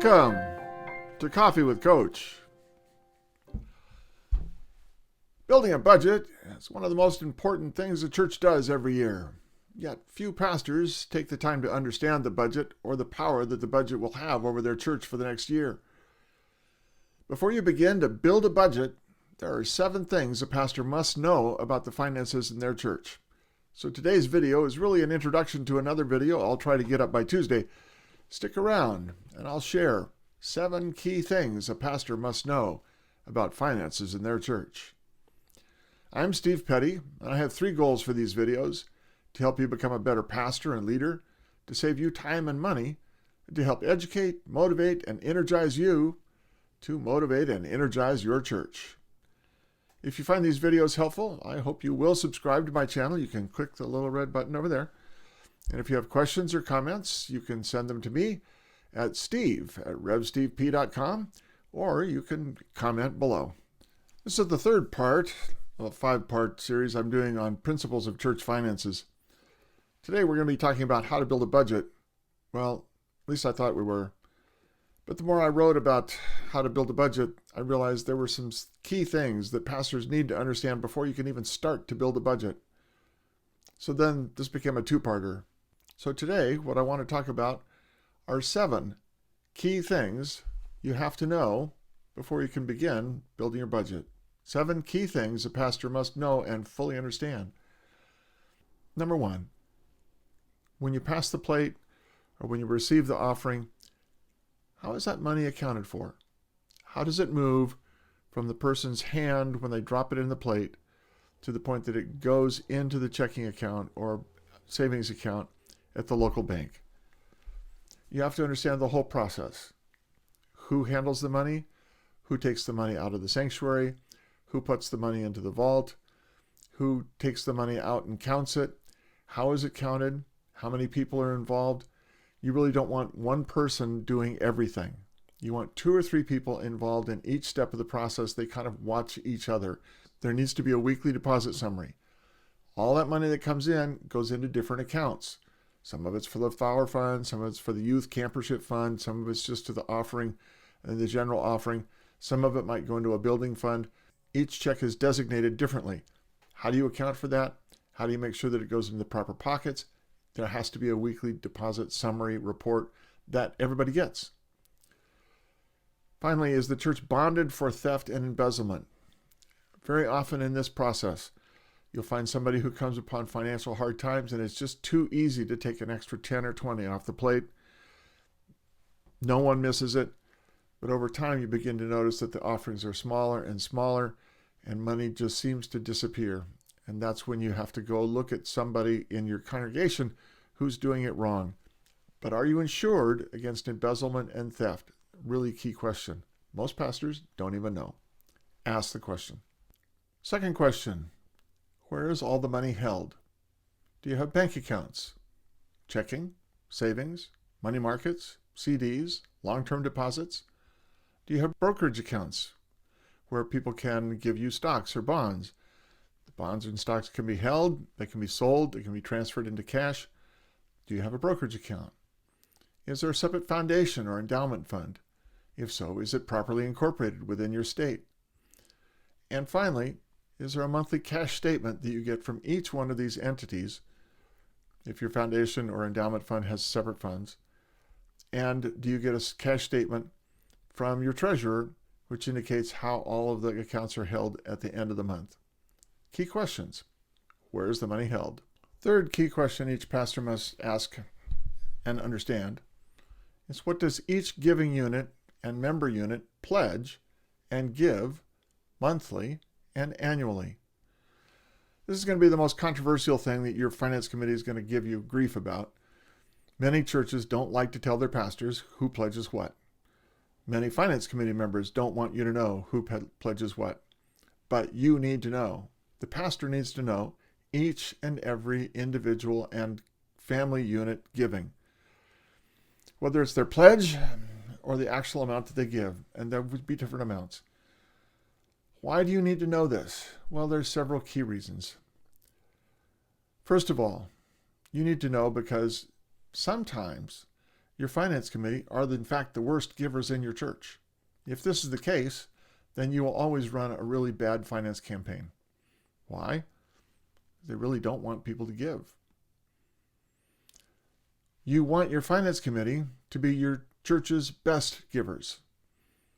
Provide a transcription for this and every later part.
Welcome to Coffee with Coach. Building a budget is one of the most important things a church does every year. Yet few pastors take the time to understand the budget or the power that the budget will have over their church for the next year. Before you begin to build a budget, there are 7 things a pastor must know about the finances in their church. So today's video is really an introduction to another video I'll try to get up by Tuesday. Stick around and I'll share 7 key things a pastor must know about finances in their church. I'm Steve Petty, and I have 3 goals for these videos: to help you become a better pastor and leader, to save you time and money, and to help educate, motivate, and energize you to motivate and energize your church. If you find these videos helpful, I hope you will subscribe to my channel. You can click the little red button over there. And if you have questions or comments, you can send them to me at steve@revstevep.com, or you can comment below. This is the 3rd part of a 5-part series I'm doing on principles of church finances. Today we're going to be talking about how to build a budget. Well, at least I thought we were. But the more I wrote about how to build a budget, I realized there were some key things that pastors need to understand before you can even start to build a budget. So then this became a 2-parter. So today, what I want to talk about are 7 key things you have to know before you can begin building your budget. 7 key things a pastor must know and fully understand. Number 1, when you pass the plate or when you receive the offering, how is that money accounted for? How does it move from the person's hand when they drop it in the plate to the point that it goes into the checking account or savings account at the local bank? You have to understand the whole process. Who handles the money? Who takes the money out of the sanctuary? Who puts the money into the vault? Who takes the money out and counts it? How is it counted? How many people are involved? You really don't want one person doing everything. You want 2 or 3 people involved in each step of the process. They kind of watch each other. There needs to be a weekly deposit summary. All that money that comes in goes into different accounts. Some of it's for the flower fund, some of it's for the youth campership fund, some of it's just to the offering and the general offering. Some of it might go into a building fund. Each check is designated differently. How do you account for that? How do you make sure that it goes into the proper pockets? There has to be a weekly deposit summary report that everybody gets. Finally, is the church bonded for theft and embezzlement? Very often in this process, you'll find somebody who comes upon financial hard times and it's just too easy to take an extra 10 or 20 off the plate. No one misses it, but over time you begin to notice that the offerings are smaller and smaller and money just seems to disappear. And that's when you have to go look at somebody in your congregation who's doing it wrong. But are you insured against embezzlement and theft? Really key question. Most pastors don't even know. Ask the question. Second question. Where is all the money held? Do you have bank accounts? Checking, savings, money markets, CDs, long-term deposits? Do you have brokerage accounts where people can give you stocks or bonds? The bonds and stocks can be held, they can be sold, they can be transferred into cash. Do you have a brokerage account? Is there a separate foundation or endowment fund? If so, is it properly incorporated within your state? And finally, is there a monthly cash statement that you get from each one of these entities, if your foundation or endowment fund has separate funds? And do you get a cash statement from your treasurer, which indicates how all of the accounts are held at the end of the month? Key questions. Where is the money held? Third key question each pastor must ask and understand is, what does each giving unit and member unit pledge and give monthly and annually? This is going to be the most controversial thing that your finance committee is going to give you grief about. Many churches don't like to tell their pastors who pledges what. Many finance committee members don't want you to know who pledges what. But you need to know. The pastor needs to know each and every individual and family unit giving, whether it's their pledge or the actual amount that they give, and there would be different amounts. Why do you need to know this? Well, there's several key reasons. First of all, you need to know because sometimes your finance committee are in fact the worst givers in your church. If this is the case, then you will always run a really bad finance campaign. Why? They really don't want people to give. You want your finance committee to be your church's best givers.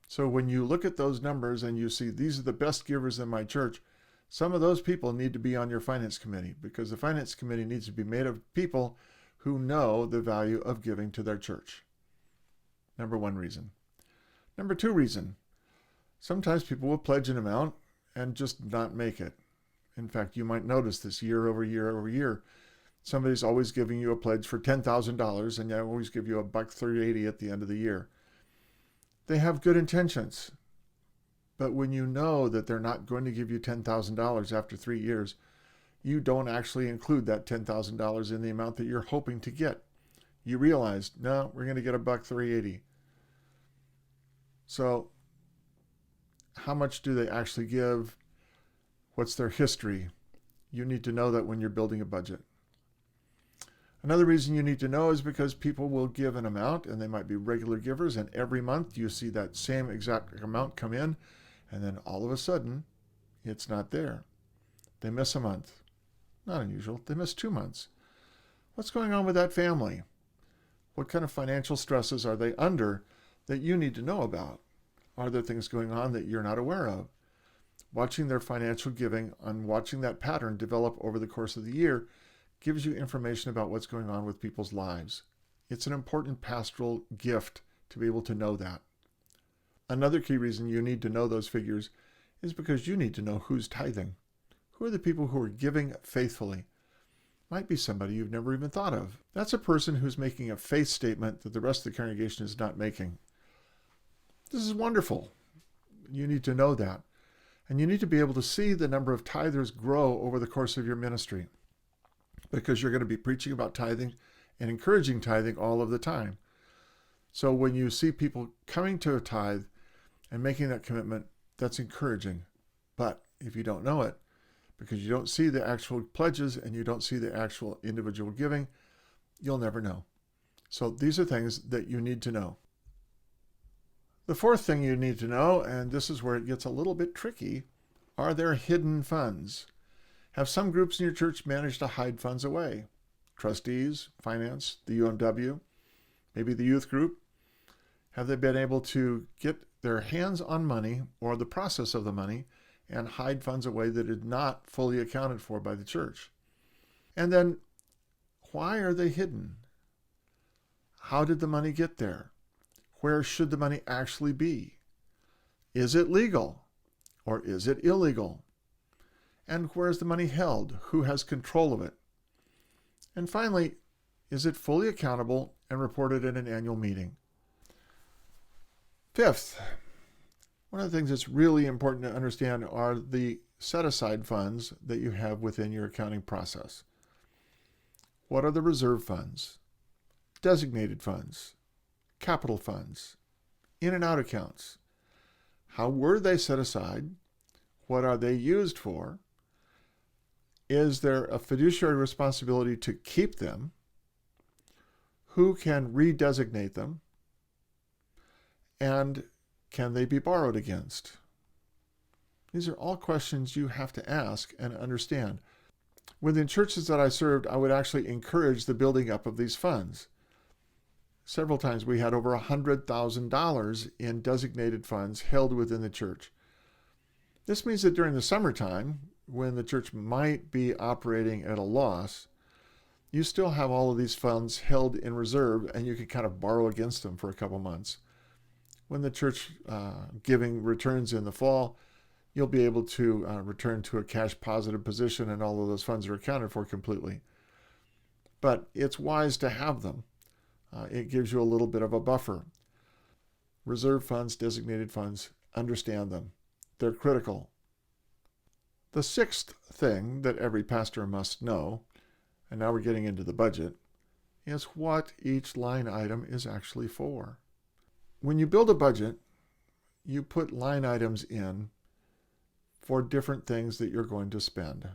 So when you look at those numbers and you see these are the best givers in my church, some of those people need to be on your finance committee, because the finance committee needs to be made of people who know the value of giving to their church. Number one reason. Number two reason. Sometimes people will pledge an amount and just not make it. In fact, you might notice this year over year over year. Somebody's always giving you a pledge for $10,000 and they always give you $1.380 at the end of the year. They have good intentions. But when you know that they're not going to give you $10,000 after 3 years, you don't actually include that $10,000 in the amount that you're hoping to get. You realize, no, we're going to get $1.380. So how much do they actually give? What's their history? You need to know that when you're building a budget. Another reason you need to know is because people will give an amount, and they might be regular givers, and every month you see that same exact amount come in, and then all of a sudden, it's not there. They miss a month. Not unusual. They miss 2 months. What's going on with that family? What kind of financial stresses are they under that you need to know about? Are there things going on that you're not aware of? Watching their financial giving and watching that pattern develop over the course of the year gives you information about what's going on with people's lives. It's an important pastoral gift to be able to know that. Another key reason you need to know those figures is because you need to know who's tithing. Who are the people who are giving faithfully? Might be somebody you've never even thought of. That's a person who's making a faith statement that the rest of the congregation is not making. This is wonderful. You need to know that. And you need to be able to see the number of tithers grow over the course of your ministry, because you're going to be preaching about tithing and encouraging tithing all of the time. So when you see people coming to a tithe and making that commitment, that's encouraging. But if you don't know it, because you don't see the actual pledges and you don't see the actual individual giving, you'll never know. So these are things that you need to know. The fourth thing you need to know, and this is where it gets a little bit tricky, are there hidden funds? Have some groups in your church managed to hide funds away? Trustees, finance, the UMW, maybe the youth group? Have they been able to get their hands on money or the process of the money and hide funds away that is not fully accounted for by the church? And then, why are they hidden? How did the money get there? Where should the money actually be? Is it legal or is it illegal? And where is the money held? Who has control of it? And finally, is it fully accountable and reported in an annual meeting? Fifth, one of the things that's really important to understand are the set-aside funds that you have within your accounting process. What are the reserve funds, designated funds, capital funds, in and out accounts? How were they set aside? What are they used for? Is there a fiduciary responsibility to keep them? Who can redesignate them? And can they be borrowed against? These are all questions you have to ask and understand. Within churches that I served, I would actually encourage the building up of these funds. Several times we had over $100,000 in designated funds held within the church. This means that during the summertime, when the church might be operating at a loss, you still have all of these funds held in reserve and you can kind of borrow against them for a couple months. When the church giving returns in the fall, you'll be able to return to a cash positive position and all of those funds are accounted for completely. But it's wise to have them. It gives you a little bit of a buffer. Reserve funds, designated funds, understand them. They're critical. The sixth thing that every pastor must know, and now we're getting into the budget, is what each line item is actually for. When you build a budget, you put line items in for different things that you're going to spend.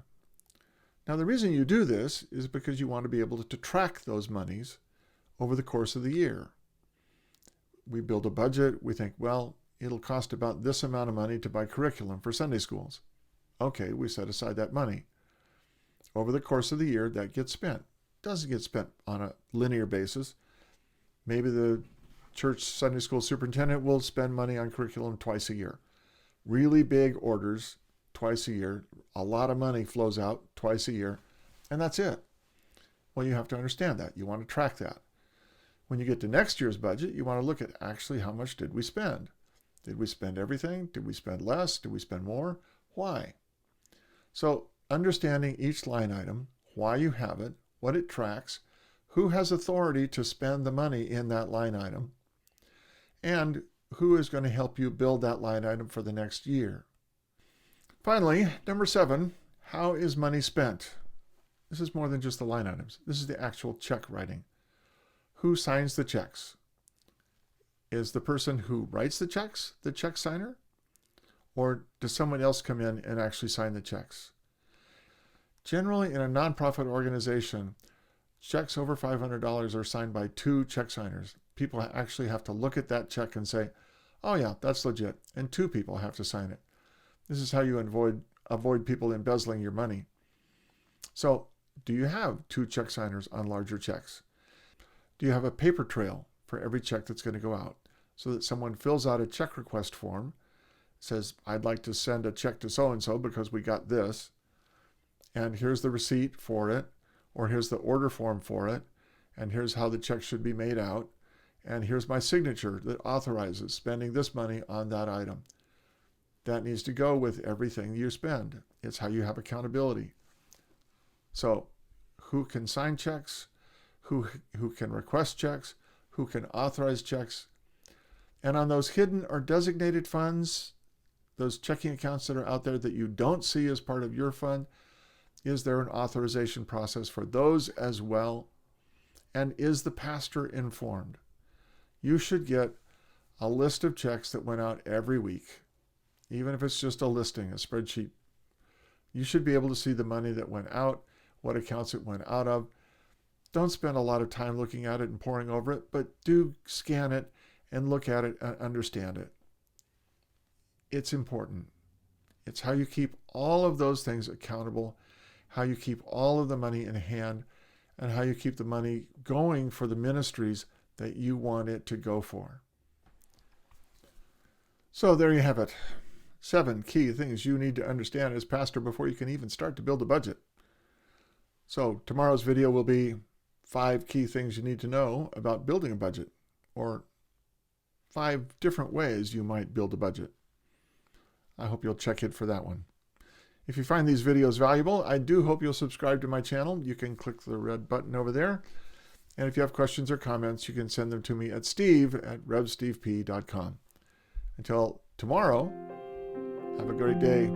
Now, the reason you do this is because you want to be able to track those monies over the course of the year. we build a budget. We think, well, it'll cost about this amount of money to buy curriculum for Sunday schools. Okay, we set aside that money. Over the course of the year, that gets spent. Doesn't get spent on a linear basis. Maybe the church Sunday school superintendent will spend money on curriculum twice a year. Really big orders twice a year. A lot of money flows out twice a year, and that's it. Well, you have to understand that. You want to track that. When you get to next year's budget, you want to look at actually how much did we spend? Did we spend everything? Did we spend less? Did we spend more? Why? So understanding each line item, why you have it, what it tracks, who has authority to spend the money in that line item, and who is going to help you build that line item for the next year. Finally, number 7, how is money spent? This is more than just the line items. This is the actual check writing. Who signs the checks? Is the person who writes the checks the check signer? Or does someone else come in and actually sign the checks? Generally, in a nonprofit organization, checks over $500 are signed by 2 check signers. People actually have to look at that check and say, oh yeah, that's legit. And 2 people have to sign it. This is how you avoid people embezzling your money. So, do you have 2 check signers on larger checks? Do you have a paper trail for every check that's going to go out so that someone fills out a check request form, says, I'd like to send a check to so-and-so because we got this, and here's the receipt for it, or here's the order form for it, and here's how the check should be made out, and here's my signature that authorizes spending this money on that item. That needs to go with everything you spend. It's how you have accountability. So, who can sign checks? Who can request checks? Who can authorize checks? And on those hidden or designated funds, those checking accounts that are out there that you don't see as part of your fund, is there an authorization process for those as well? And is the pastor informed? You should get a list of checks that went out every week, even if it's just a listing, a spreadsheet. You should be able to see the money that went out, what accounts it went out of. Don't spend a lot of time looking at it and poring over it, but do scan it and look at it and understand it. It's important. It's how you keep all of those things accountable, how you keep all of the money in hand, and how you keep the money going for the ministries that you want it to go for. So there you have it. 7 key things you need to understand as pastor before you can even start to build a budget. So tomorrow's video will be 5 key things you need to know about building a budget, or 5 different ways you might build a budget. I hope you'll check it for that one. If you find these videos valuable, I do hope you'll subscribe to my channel. You can click the red button over there. And if you have questions or comments, you can send them to me at steve@revstevep.com. Until tomorrow, have a great day.